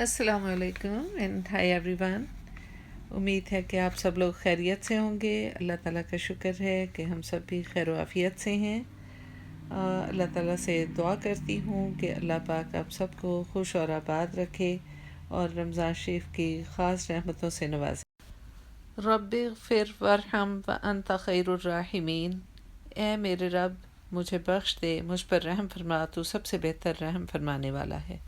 अस्सलाम वालेकुम and hi everyone. उम्मीद है कि आप सब लोग खैरियत से होंगे। अल्लाह ताला का शुक्र है कि हम सब भी खैर आफ़ियत से हैं। अल्लाह ताला से दुआ करती हूँ कि अल्लाह पाक आप सबको खुश और आबाद रखे और रमज़ान शरीफ की ख़ास रहमतों से नवाजे। रब्बि ग़फ़िर वरहम व अंत खैरुर राहिमीन। ए मेरे रब, मुझे बख्श दे, मुझ पर रहम फरमा, तू सबसे बेहतर रहम फरमाने वाला है।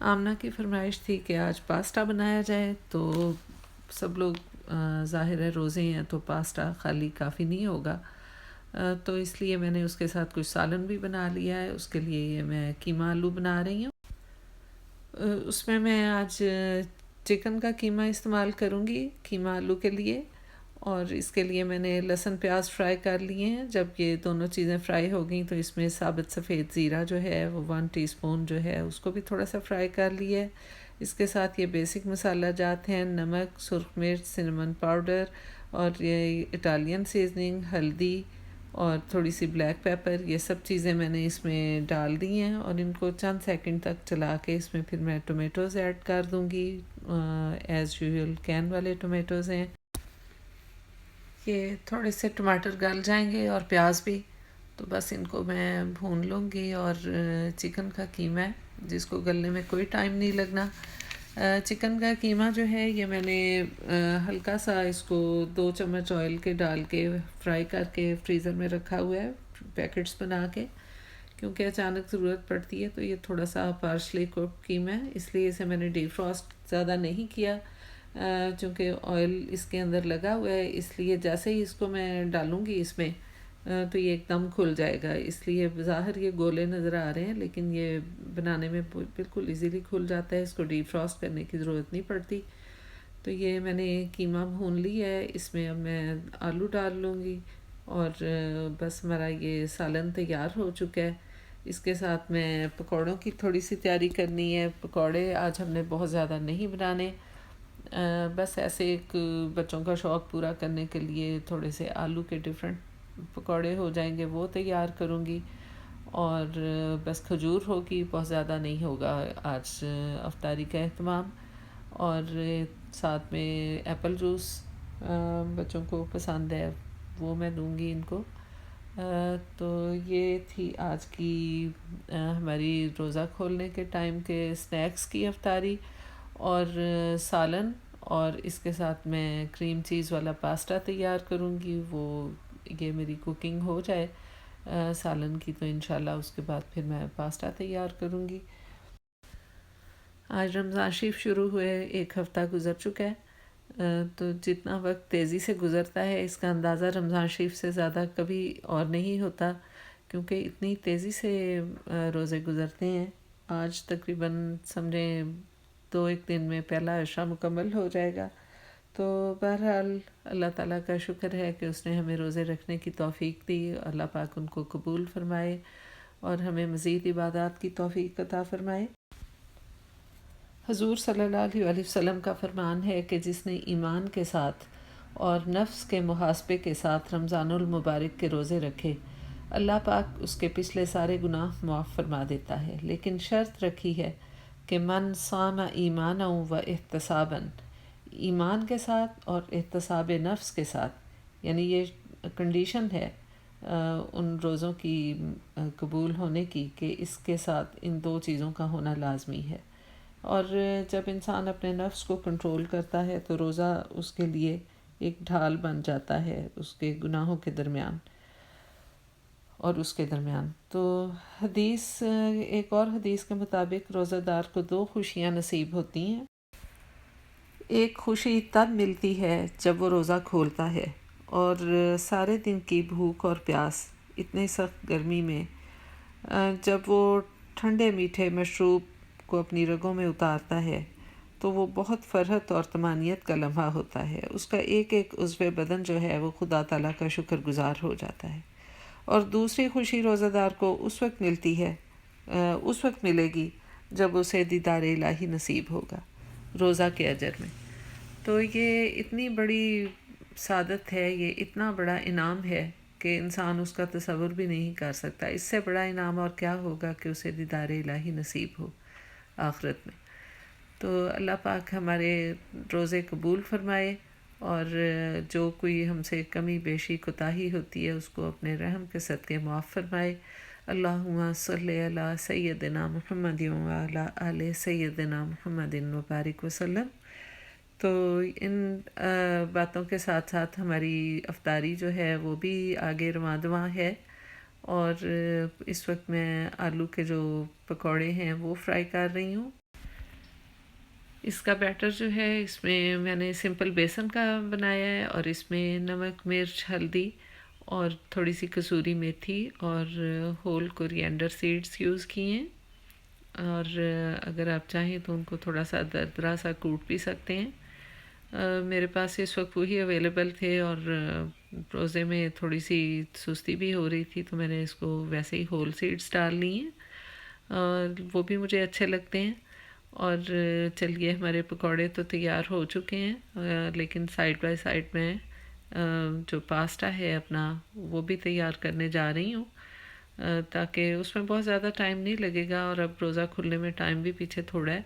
आमना की फरमाइश थी कि आज पास्ता बनाया जाए, तो सब लोग ज़ाहिर है रोज़े हैं तो पास्ता खाली काफ़ी नहीं होगा, तो इसलिए मैंने उसके साथ कुछ सालन भी बना लिया है। उसके लिए ये मैं कीमा आलू बना रही हूँ। उसमें मैं आज चिकन का कीमा इस्तेमाल करूँगी कीमा आलू के लिए, और इसके लिए मैंने लहसुन प्याज फ्राई कर लिए हैं। जब ये दोनों चीज़ें फ्राई हो गई तो इसमें साबित सफ़ेद ज़ीरा जो है वो 1 टीस्पून जो है उसको भी थोड़ा सा फ्राई कर लिया है। इसके साथ ये बेसिक मसाला जात हैं: नमक, सुरख मिर्च, सिनेमन पाउडर और ये इटालियन सीजनिंग, हल्दी और थोड़ी सी ब्लैक पेपर। ये सब चीज़ें मैंने इसमें डाल दी हैं और इनको चंद सेकंड तक चला के इसमें फिर मैं टोमेटोज़ ऐड कर दूँगी। एज़ यूजुअल कैन वाले टोमेटोज़ हैं। ये थोड़े से टमाटर गल जाएंगे और प्याज भी, तो बस इनको मैं भून लूँगी। और चिकन का कीमा है जिसको गलने में कोई टाइम नहीं लगना। चिकन का कीमा जो है ये मैंने हल्का सा इसको 2 चम्मच ऑयल के डाल के फ्राई करके फ्रीज़र में रखा हुआ है, पैकेट्स बना के, क्योंकि अचानक ज़रूरत पड़ती है। तो ये थोड़ा सा पार्शली कुक्ड कीमा है, इसलिए इसे मैंने डीफ्रॉस्ट ज़्यादा नहीं किया, चूँकि ऑयल इसके अंदर लगा हुआ है। इसलिए जैसे ही इसको मैं डालूँगी इसमें तो ये एकदम खुल जाएगा। इसलिए ज़ाहिर ये गोले नज़र आ रहे हैं, लेकिन ये बनाने में बिल्कुल इजीली खुल जाता है। इसको डीफ्रॉस्ट करने की ज़रूरत नहीं पड़ती। तो ये मैंने कीमा भून लिया है, इसमें अब मैं आलू डाल लूँगी और बस हमारा ये सालन तैयार हो चुका है। इसके साथ मैं पकौड़ों की थोड़ी सी तैयारी करनी है। पकौड़े आज हमने बहुत ज़्यादा नहीं बनाने, बस ऐसे एक बच्चों का शौक़ पूरा करने के लिए थोड़े से आलू के डिफरेंट पकौड़े हो जाएंगे, वो तैयार करूँगी। और बस खजूर होगी, बहुत ज़्यादा नहीं होगा आज अफ्तारी का अहतमाम। और साथ में एप्पल जूस बच्चों को पसंद है, वो मैं दूंगी इनको। तो ये थी आज की हमारी रोज़ा खोलने के टाइम के स्नैक्स की अफ्तारी और सालन। और इसके साथ मैं क्रीम चीज़ वाला पास्ता तैयार करूँगी। वो ये मेरी कुकिंग हो जाए सालन की, तो इंशाल्लाह उसके बाद फिर मैं पास्ता तैयार करूँगी। आज रमज़ान शरीफ शुरू हुए 1 हफ़्ता गुज़र चुका है, तो जितना वक्त तेज़ी से गुज़रता है इसका अंदाज़ा रमज़ान शरीफ से ज़्यादा कभी और नहीं होता, क्योंकि इतनी तेज़ी से रोज़े गुज़रते हैं। आज तकरीबन समझें 2-1 दिन में पहला अशरा मुकम्मल हो जाएगा। तो बहरहाल अल्लाह ताला का शुक्र है कि उसने हमें रोज़े रखने की तौफ़ीक दी। अल्लाह पाक उनको कबूल फ़रमाए और हमें मज़ीद इबादत की तौफ़ीक अता फ़रमाए। हुज़ूर सल्लल्लाहु अलैहि वसल्लम का फ़रमान है कि जिसने ईमान के साथ और नफ्स के मुहासबे के साथ रमज़ानुल मुबारक के रोज़े रखे, अल्लाह पाक उसके पिछले सारे गुनाह मुआफ़ फरमा देता है। लेकिन शर्त रखी है कि मन सामा ईमान व एहतसाबन, ईमान के साथ और एहतसाब नफ्स के साथ, यानी ये कंडीशन है उन रोज़ों की कबूल होने की कि इसके साथ इन 2 चीज़ों का होना लाजमी है। और जब इंसान अपने नफ्स को कंट्रोल करता है तो रोज़ा उसके लिए एक ढाल बन जाता है उसके गुनाहों के दरमियान और उसके दरमियान। तो हदीस, एक और हदीस के मुताबिक रोज़ादार को 2 खुशियाँ नसीब होती हैं। एक खुशी तब मिलती है जब वो रोज़ा खोलता है और सारे दिन की भूख और प्यास इतने सख्त गर्मी में जब वो ठंडे मीठे मशरूब को अपनी रगों में उतारता है तो वो बहुत फ़रहत और तमानियत का लम्हा होता है। उसका एक एक उज़्व बदन जो है वो खुदा ताला का शुक्रगुज़ार हो जाता है। और दूसरी खुशी रोज़ादार को उस वक्त मिलती है, उस वक्त मिलेगी जब उसे दीदार इलाही नसीब होगा रोज़ा के अजर में। तो ये इतनी बड़ी सादत है, ये इतना बड़ा इनाम है कि इंसान उसका तसव्वुर भी नहीं कर सकता। इससे बड़ा इनाम और क्या होगा कि उसे दीदार इलाही नसीब हो आखिरत में। तो अल्लाह पाक हमारे रोज़े कबूल फ़रमाए और जो कोई हमसे कमी बेशी कोताही होती है उसको अपने रहम के सदक़े मुआफ़ फ़रमाए। अल्लाहुम्मा सल्लि अला सय्यदिना मुहम्मद व अला आले सय्यदिना मुहम्मदिन व बारिक वसल्लम। तो इन बातों के साथ साथ हमारी अफ्तारी जो है वो भी आगे रवां है। और इस वक्त मैं आलू के जो पकौड़े हैं वो फ्राई कर रही हूँ। इसका बैटर जो है इसमें मैंने सिंपल बेसन का बनाया है और इसमें नमक, मिर्च, हल्दी और थोड़ी सी कसूरी मेथी और होल कोरिएंडर सीड्स यूज़ किए हैं। और अगर आप चाहें तो उनको थोड़ा सा दरदरा सा कूट भी सकते हैं। मेरे पास इस वक्त वही अवेलेबल थे और रोज़े में थोड़ी सी सुस्ती भी हो रही थी तो मैंने इसको वैसे ही होल सीड्स डाल ली हैं और वो भी मुझे अच्छे लगते हैं। और चलिए हमारे पकौड़े तो तैयार हो चुके हैं, लेकिन साइड बाय साइड में जो पास्ता है अपना वो भी तैयार करने जा रही हूँ, ताकि उसमें बहुत ज़्यादा टाइम नहीं लगेगा। और अब रोज़ा खुलने में टाइम भी पीछे थोड़ा है,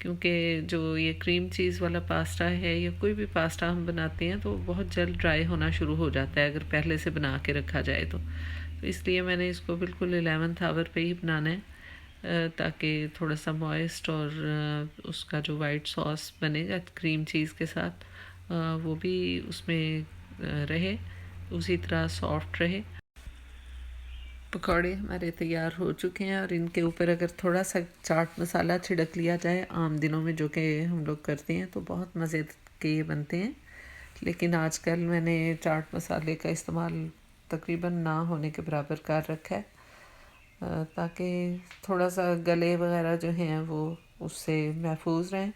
क्योंकि जो ये क्रीम चीज़ वाला पास्ता है या कोई भी पास्ता हम बनाते हैं तो बहुत जल्द ड्राई होना शुरू हो जाता है अगर पहले से बना के रखा जाए तो इसलिए मैंने इसको बिल्कुल 11th आवर पे ही बनाना है, ताकि थोड़ा सा मॉइस्ट और उसका जो वाइट सॉस बनेगा क्रीम चीज़ के साथ वो भी उसमें रहे, उसी तरह सॉफ्ट रहे। पकौड़े हमारे तैयार हो चुके हैं और इनके ऊपर अगर थोड़ा सा चाट मसाला छिड़क लिया जाए आम दिनों में जो कि हम लोग करते हैं तो बहुत मज़े के ये बनते हैं। लेकिन आजकल मैंने चाट मसाले का इस्तेमाल तकरीबन ना होने के बराबर कर रखा है, ताकि थोड़ा सा गले वगैरह जो हैं वो उससे महफूज रहें।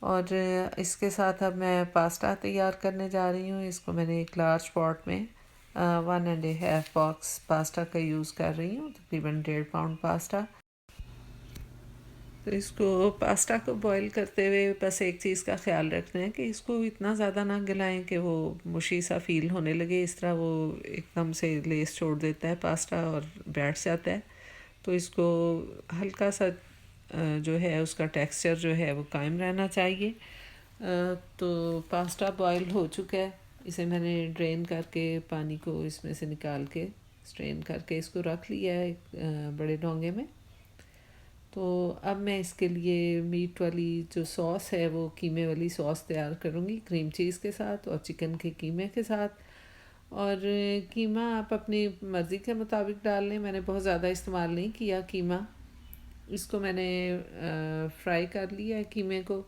और इसके साथ अब मैं पास्ता तैयार करने जा रही हूँ। इसको मैंने एक लार्ज पॉट में 1.5 बॉक्स पास्ता का यूज़ कर रही हूँ, तकरीबन 1.5 पाउंड पास्ता। तो इसको पास्ता को बॉईल करते हुए बस एक चीज़ का ख्याल रखना है कि इसको इतना ज़्यादा ना गलाएं कि वो मुशी सा फील होने लगे, इस तरह वो एकदम से लेस छोड़ देता है पास्ता और बैठ जाता है। तो इसको हल्का सा जो है उसका टेक्सचर जो है वो कायम रहना चाहिए। तो पास्ता बॉईल हो चुका है, इसे मैंने ड्रेन करके पानी को इसमें से निकाल के स्ट्रेन करके इसको रख लिया है एक बड़े डोंगे में। तो अब मैं इसके लिए मीट वाली जो सॉस है वो कीमे वाली सॉस तैयार करूँगी क्रीम चीज़ के साथ और चिकन के कीमे के साथ। और कीमा आप अपनी मर्ज़ी के मुताबिक डाल लें, मैंने बहुत ज़्यादा इस्तेमाल नहीं किया कीमा। इसको मैंने फ्राई कर लिया है कीमे को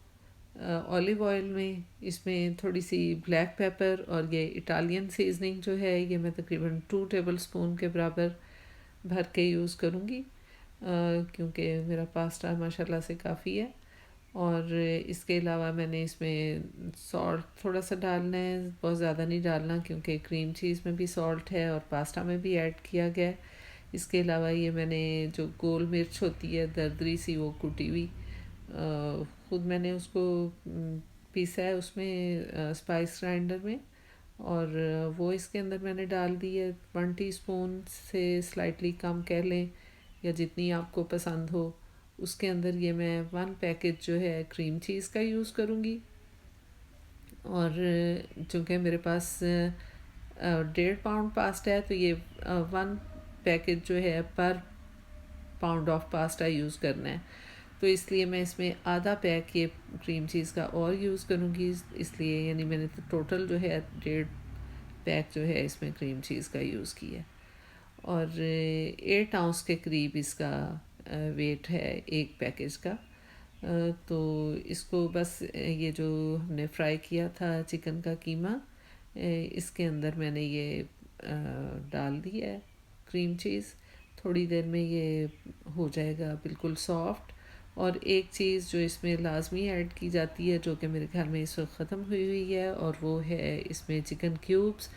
ऑलिव ऑयल में। इसमें थोड़ी सी ब्लैक पेपर और ये इटालियन सीजनिंग जो है ये मैं तकरीबन 2 टेबल स्पून के बराबर भर के यूज़ करूँगी, क्योंकि मेरा पास्ता माशाल्लाह से काफ़ी है। और इसके अलावा मैंने इसमें सॉल्ट थोड़ा सा डालना है, बहुत ज़्यादा नहीं डालना क्योंकि क्रीम चीज़ में भी सॉल्ट है और पास्ता में भी ऐड किया गया है। इसके अलावा ये मैंने जो गोल मिर्च होती है दरदरी सी वो कुटी हुई, ख़ुद मैंने उसको पीसा है उसमें स्पाइस ग्राइंडर में, और वो इसके अंदर मैंने डाल दी है। 1 टीस्पून से स्लाइटली कम कह लें या जितनी आपको पसंद हो। उसके अंदर ये मैं 1 पैकेट जो है क्रीम चीज़ का यूज़ करूँगी। और चूँकि मेरे पास 1.5 पाउंड पास्ता है तो ये 1 पैकेट जो है पर पाउंड ऑफ पास्ता यूज़ करना है, तो इसलिए मैं इसमें आधा पैक ये क्रीम चीज़ का और यूज़ करूँगी। इसलिए यानी मैंने तो टोटल जो है 1.5 पैक जो है इसमें क्रीम चीज़ का यूज़ किया। और 8 आउंस के करीब इसका वेट है एक पैकेज का। तो इसको बस ये जो हमने फ्राई किया था चिकन का कीमा, इसके अंदर मैंने ये डाल दिया है क्रीम चीज़। थोड़ी देर में ये हो जाएगा बिल्कुल सॉफ्ट। और एक चीज़ जो इसमें लाजमी ऐड की जाती है जो कि मेरे ख्याल में इस वक्त ख़त्म हुई हुई है, और वो है इसमें चिकन क्यूब्स।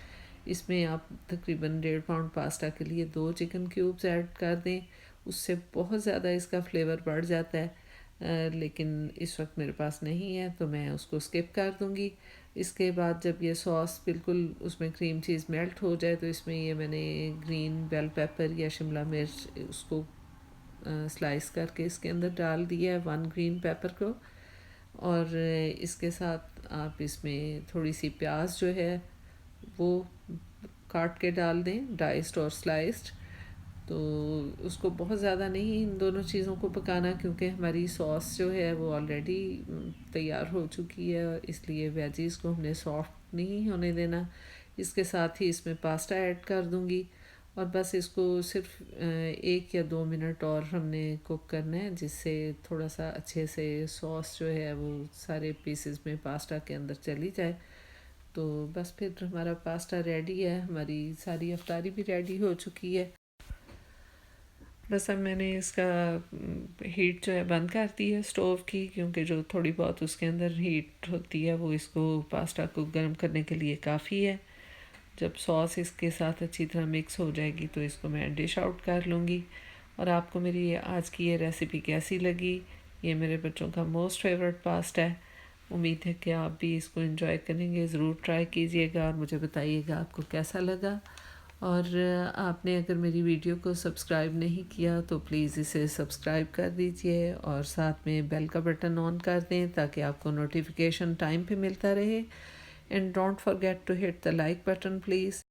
इसमें आप तकरीबन 1.5 पाउंड पास्ता के लिए 2 चिकन क्यूब्स ऐड कर दें, उससे बहुत ज़्यादा इसका फ्लेवर बढ़ जाता है। लेकिन इस वक्त मेरे पास नहीं है तो मैं उसको स्किप कर दूँगी। इसके बाद जब ये सॉस बिल्कुल उसमें क्रीम चीज़ मेल्ट हो जाए तो इसमें ये मैंने ग्रीन बेल पेपर या शिमला मिर्च उसको स्लाइस करके इसके अंदर डाल दिया है, 1 ग्रीन पेपर को। और इसके साथ आप इसमें थोड़ी सी प्याज जो है वो काट के डाल दें, डाइस्ड और स्लाइस्ड। तो उसको बहुत ज़्यादा नहीं इन दोनों चीज़ों को पकाना, क्योंकि हमारी सॉस जो है वो ऑलरेडी तैयार हो चुकी है, इसलिए वेजीज़ को हमने सॉफ्ट नहीं होने देना। इसके साथ ही इसमें पास्ता ऐड कर दूंगी और बस इसको सिर्फ 1 या 2 मिनट और हमने कुक करना है, जिससे थोड़ा सा अच्छे से सॉस जो है वो सारे पीसेस में पास्ता के अंदर चली जाए। तो बस फिर हमारा पास्ता रेडी है, हमारी सारी अफ्तारी भी रेडी हो चुकी है। बस अब मैंने इसका हीट जो है बंद कर दी है स्टोव की, क्योंकि जो थोड़ी बहुत उसके अंदर हीट होती है वो इसको पास्ता को गर्म करने के लिए काफ़ी है। जब सॉस इसके साथ अच्छी तरह मिक्स हो जाएगी तो इसको मैं डिश आउट कर लूँगी। और आपको मेरी आज की ये रेसिपी कैसी लगी? ये मेरे बच्चों का मोस्ट फेवरेट पास्ता है। उम्मीद है कि आप भी इसको एंजॉय करेंगे। ज़रूर ट्राई कीजिएगा और मुझे बताइएगा आपको कैसा लगा। और आपने अगर मेरी वीडियो को सब्सक्राइब नहीं किया तो प्लीज़ इसे सब्सक्राइब कर दीजिए और साथ में बेल का बटन ऑन कर दें ताकि आपको नोटिफिकेशन टाइम पे मिलता रहे। And don't forget to hit the like button please.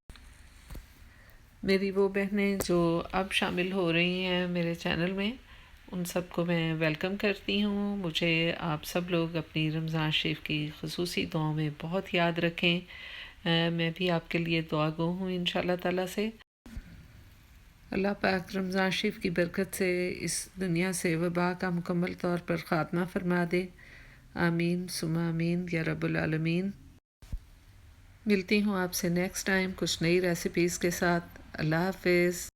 मेरी वो बहनें जो अब शामिल हो रही हैं मेरे चैनल में, उन सबको मैं वेलकम करती हूँ। मुझे आप सब लोग अपनी रमज़ान शरीफ की ख़ुसूसी दुआओं में बहुत याद रखें। मैं भी आपके लिए दुआ गो हूँ इंशाल्लाह ताला से। अल्लाह पाक रमज़ान शरीफ की बरकत से इस दुनिया से वबा का मुकम्मल तौर पर ख़ात्मा फरमा दे। आमीन सुमा आमीन या रब्बुल आलमीन। मिलती हूँ आपसे नेक्स्ट टाइम कुछ नई रेसिपीज़ के साथ। अल्लाह हाफ़िज़।